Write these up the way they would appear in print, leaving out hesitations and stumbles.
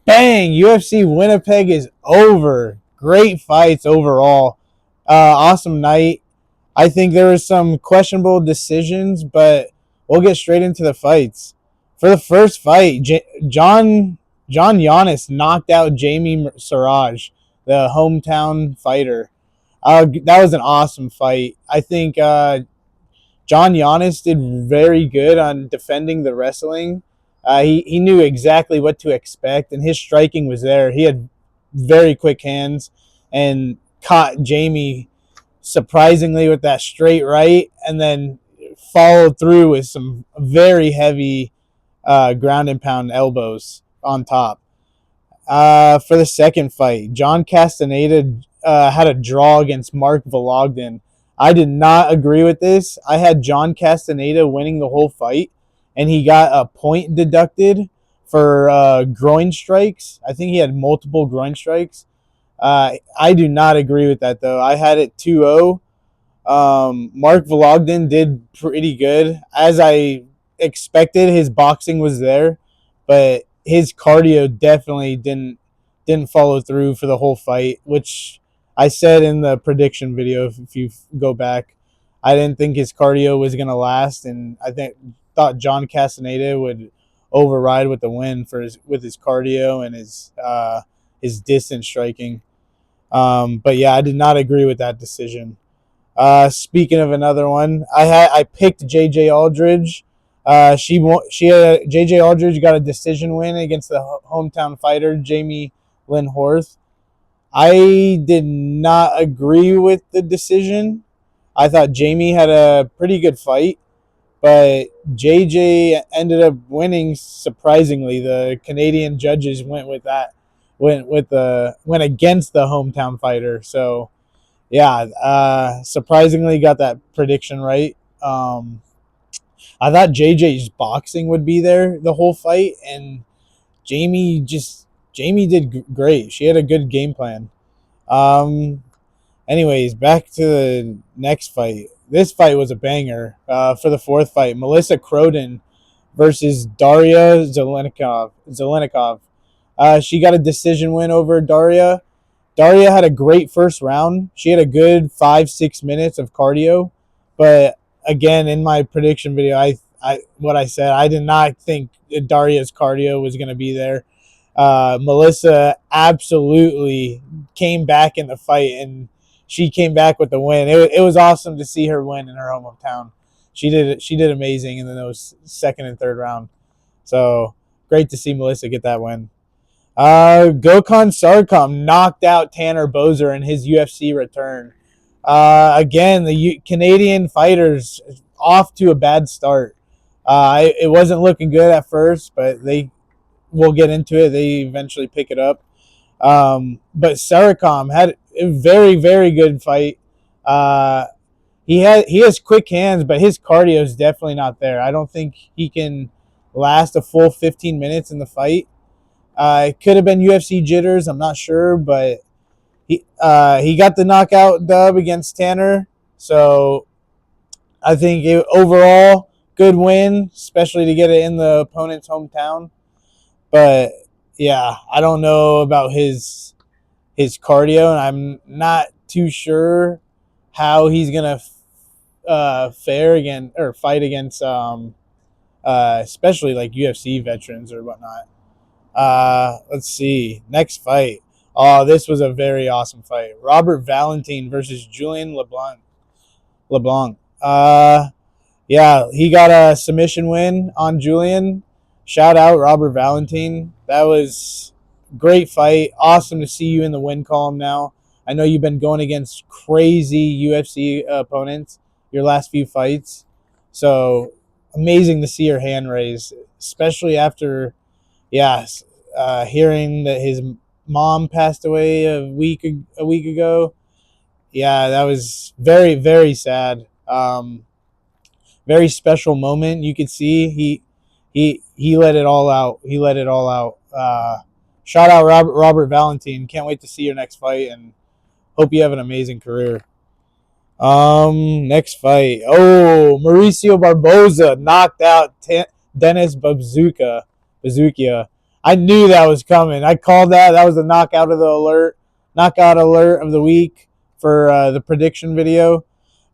Bang! UFC Winnipeg is over. Great fights overall. Awesome night. I think there was some questionable decisions, but we'll get straight into the fights. For the first fight, John Giannis knocked out Jamie Siraj, the hometown fighter. That was an awesome fight. I think John Giannis did very good on defending the wrestling. He knew exactly what to expect, and his striking was there. He had very quick hands and caught Jamie surprisingly with that straight right, and then followed through with some very heavy ground and pound elbows on top. For the second fight, John Castaneda had a draw against Mark Vologden. I did not agree with this. I had John Castaneda winning the whole fight, and he got a point deducted for groin strikes. I think he had multiple groin strikes. I do not agree with that, though. I had it 2-0. Mark Vologden did pretty good. As I expected, his boxing was there, but his cardio definitely didn't follow through for the whole fight, which I said in the prediction video. If you go back, I didn't think his cardio was gonna last, and thought John Castaneda would override with the win with his cardio and his distance striking. But yeah, I did not agree with that decision. Speaking of another one, I picked JJ Aldridge. JJ Aldridge got a decision win against the hometown fighter Jamie Lynn Horth. I did not agree with the decision. I thought Jamie had a pretty good fight, but JJ ended up winning surprisingly. The Canadian judges went against the hometown fighter. So yeah, surprisingly got that prediction right. I thought JJ's boxing would be there the whole fight, and Jamie did great. She had a good game plan. Um, Anyways, back to the next fight. This fight was a banger. For the fourth fight, Melissa Croden versus Daria Zelenikov. She got a decision win over Daria. Daria had a great first round. She had a good 5-6 minutes of cardio, but again, in my prediction video, what I said, I did not think Daria's cardio was going to be there. Melissa absolutely came back in the fight, and she came back with the win. It was awesome to see her win in her hometown. She did amazing in those second and third round. So great to see Melissa get that win. Gokhan Sarkam knocked out Tanner Boser in his UFC return. Again, the Canadian fighters off to a bad start. It wasn't looking good at first, but we'll get into it. They eventually pick it up. But Sarkam had a very, very good fight. He has quick hands, but his cardio is definitely not there. I don't think he can last a full 15 minutes in the fight. It could have been UFC jitters. I'm not sure, but he got the knockout dub against Tanner. So I think overall good win, especially to get it in the opponent's hometown. But yeah, I don't know about his cardio, and I'm not too sure how he's gonna fare again or fight against especially like UFC veterans or whatnot. Let's see. Next fight. Oh, this was a very awesome fight. Robert Valentin versus Julian LeBlanc. Yeah, he got a submission win on Julian. Shout out Robert Valentin. That was a great fight. Awesome to see you in the win column now. I know you've been going against crazy UFC opponents your last few fights. So amazing to see your hand raised, especially after, hearing that his mom passed away a week ago. Yeah, that was very, very sad. Very special moment. You could see he let it all out. He let it all out. Shout out Robert Valentin. Can't wait to see your next fight, and hope you have an amazing career. Next fight. Oh, Mauricio Barboza knocked out Dennis Bazukia. I knew that was coming. I called that. That was the knockout alert of the week for the prediction video.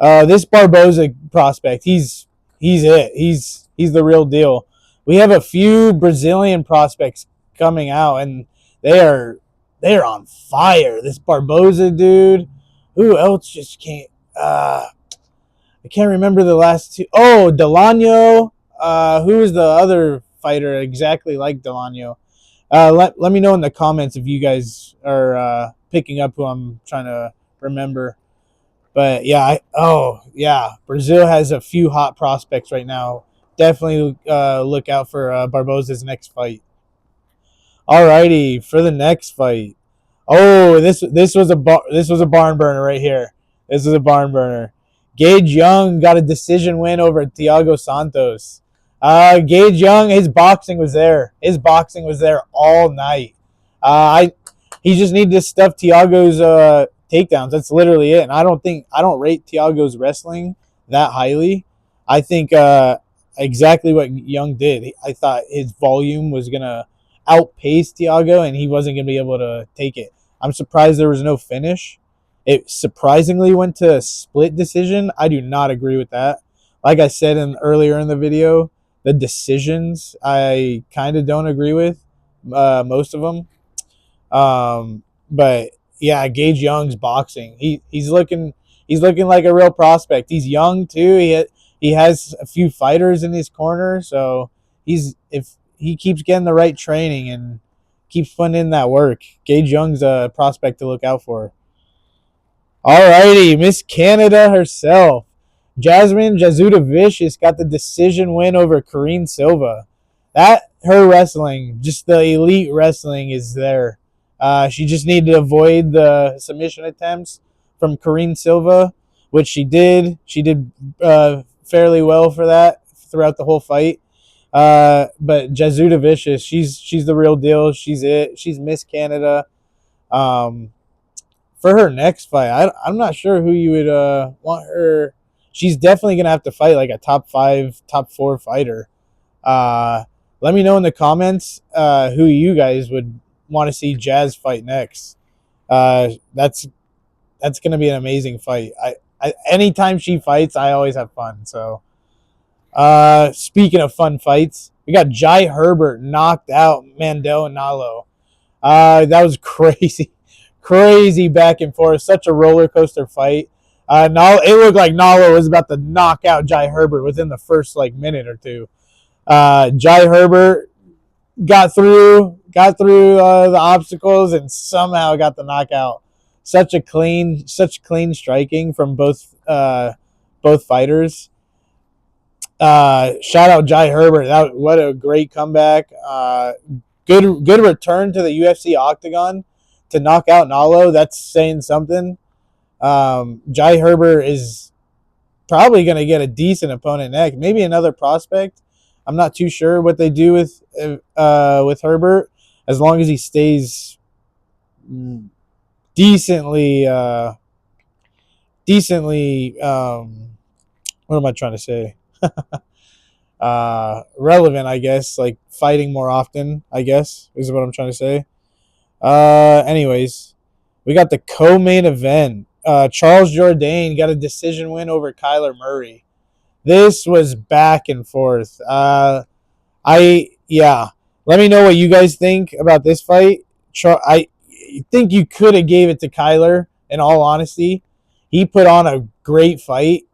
This Barboza prospect, he's it. He's the real deal. We have a few Brazilian prospects coming out, and they are on fire. This Barboza dude. Who else just can't? I can't remember the last two. Oh, Delano. Who is the other fighter exactly like Delano? Let me know in the comments if you guys are picking up who I'm trying to remember. But yeah, Brazil has a few hot prospects right now. Definitely look out for Barboza's next fight. Alrighty, for the next fight. Oh, this was a barn burner right here. This is a barn burner. Gage Young got a decision win over Thiago Santos. Gage Young, his boxing was there. His boxing was there all night. I he just needed to stuff Thiago's takedowns. That's literally it. And I don't rate Thiago's wrestling that highly. I think exactly what Young did. I thought his volume was gonna outpace Thiago, and he wasn't gonna be able to take it. I'm surprised there was no finish. It surprisingly went to a split decision. I do not agree with that. Like I said earlier in the video, the decisions I kind of don't agree with most of them. But yeah, Gage Young's boxing. He's looking like a real prospect. He's young too. He has a few fighters in his corner, so if he keeps getting the right training and keeps putting in that work, Gage Young's a prospect to look out for. Alrighty, Miss Canada herself. Jasmine Jasudavicius got the decision win over Karine Silva. Her wrestling, just the elite wrestling is there. She just needed to avoid the submission attempts from Karine Silva, which she did. She did fairly well for that throughout the whole fight. But Jasudavicius, she's the real deal. She's it. She's Miss Canada. For her next fight, I'm not sure who you would want her. She's definitely gonna have to fight like a top 5, top 4 fighter. Let me know in the comments who you guys would want to see Jazz fight next. That's gonna be an amazing fight. Anytime she fights, I always have fun. So, speaking of fun fights, we got Jai Herbert knocked out Mandel Nalo. That was crazy. Crazy back and forth. Such a roller coaster fight. It looked like Nalo was about to knock out Jai Herbert within the first minute or two. Jai Herbert got through the obstacles and somehow got the knockout. Such clean striking from both fighters. Shout out Jai Herbert. What a great comeback. Good return to the UFC octagon to knock out Nalo. That's saying something. Jai Herbert is probably going to get a decent opponent next. Maybe another prospect. I'm not too sure what they do with Herbert, as long as he stays decently. What am I trying to say? Relevant, I guess. Like fighting more often, I guess, is what I'm trying to say. Anyways, we got the co-main event. Charles Jourdain got a decision win over Kyler Murray. This was back and forth. Let me know what you guys think about this fight. I think you could have gave it to Kyler, in all honesty. He put on a great fight.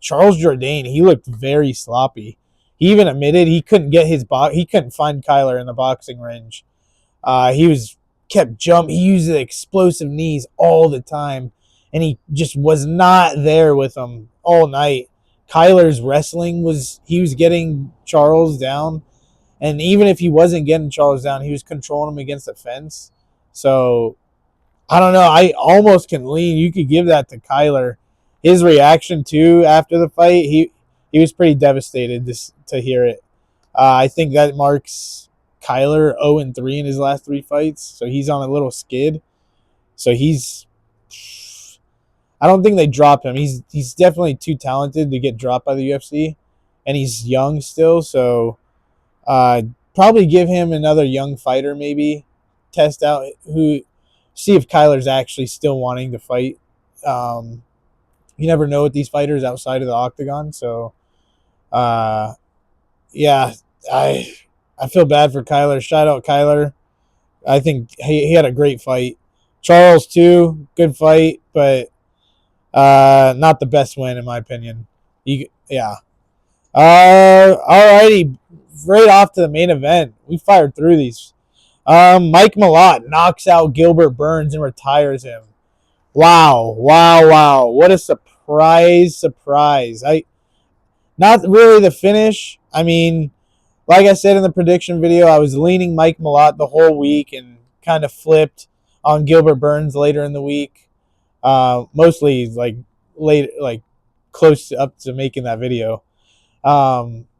Charles Jourdain, he looked very sloppy. He even admitted he couldn't get he couldn't find Kyler in the boxing range. He kept jumping. He used the explosive knees all the time, and he just was not there with him all night. Kyler's wrestling he was getting Charles down, and even if he wasn't getting Charles down, he was controlling him against the fence. So, I don't know. I almost can lean. You could give that to Kyler. His reaction, too, after the fight, he was pretty devastated to hear it. I think that marks Kyler 0-3 in his last 3 fights, so he's on a little skid. So I don't think they drop him. He's definitely too talented to get dropped by the UFC, and he's young still. So probably give him another young fighter, maybe test out see if Kyler's actually still wanting to fight. Um, you never know with these fighters outside of the octagon. So, uh, yeah, I I feel bad for Kyler. Shout out Kyler. I think he had a great fight. Charles too, good fight, but not the best win in my opinion. Yeah. Alrighty, right off to the main event. We fired through these. Mike Malott knocks out Gilbert Burns and retires him. Wow, wow, wow! What a surprise! I not really the finish. I mean, like I said in the prediction video, I was leaning Mike Malott the whole week and kind of flipped on Gilbert Burns later in the week. Mostly like late, like close up to making that video.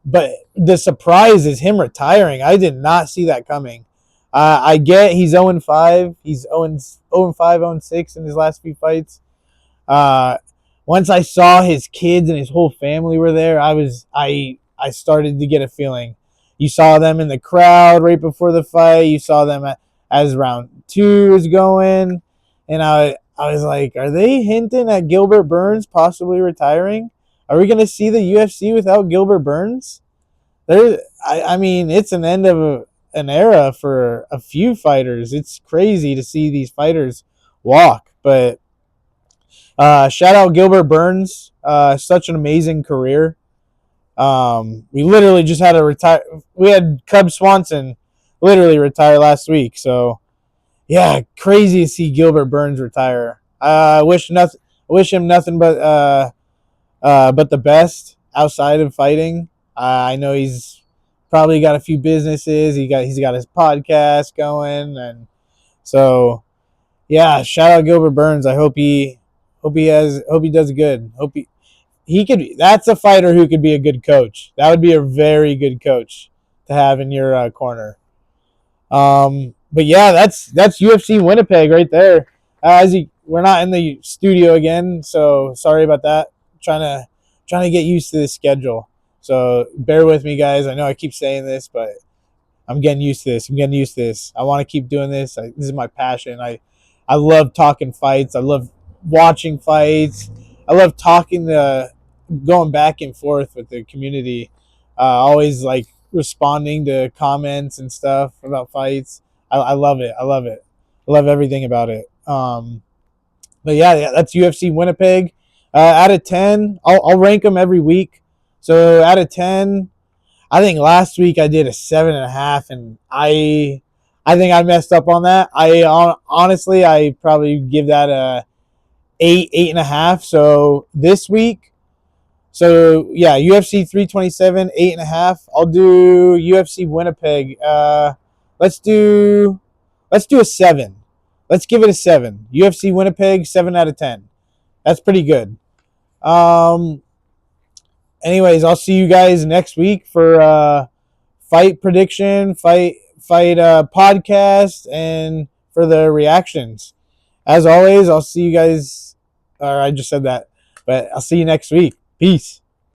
But the surprise is him retiring. I did not see that coming. I get he's 0-5. He's 0-5, 0-6 in his last few fights. Uh, Once I saw his kids and his whole family were there, I started to get a feeling. You saw them in the crowd right before the fight. You saw them as round 2 is going, and I was like, are they hinting at Gilbert Burns possibly retiring? Are we going to see the UFC without Gilbert Burns? I mean, it's an end of an era for a few fighters. It's crazy to see these fighters walk, but shout out Gilbert Burns. Such an amazing career. We literally just had a retire. We had Cub Swanson literally retire last week. So yeah, crazy to see Gilbert Burns retire. I wish him nothing but the best outside of fighting. I know he's probably got a few businesses. He's got his podcast going, and so yeah. Shout out Gilbert Burns. I hope he does good. He could. That's a fighter who could be a good coach. That would be a very good coach to have in your corner. But yeah, that's UFC Winnipeg right there. We're not in the studio again, so sorry about that. Trying to get used to this schedule. So bear with me, guys. I know I keep saying this, but I'm getting used to this. I want to keep doing this. This is my passion. I love talking fights. I love watching fights. I love going back and forth with the community. Always like responding to comments and stuff about fights. I love it. I love it. I love everything about it. But yeah, that's UFC Winnipeg. Out of 10, I'll rank them every week. So out of 10, I think last week I did a 7.5, and I think I messed up on that. Honestly, I probably give that a 8.5. So this week, so yeah, UFC 327, 8.5. I'll do UFC Winnipeg. Let's do a 7. Let's give it a 7. UFC Winnipeg, 7 out of 10. That's pretty good. Anyways, I'll see you guys next week for fight prediction, fight podcast, and for the reactions. As always, I'll see you guys. Or I just said that, but I'll see you next week. Peace.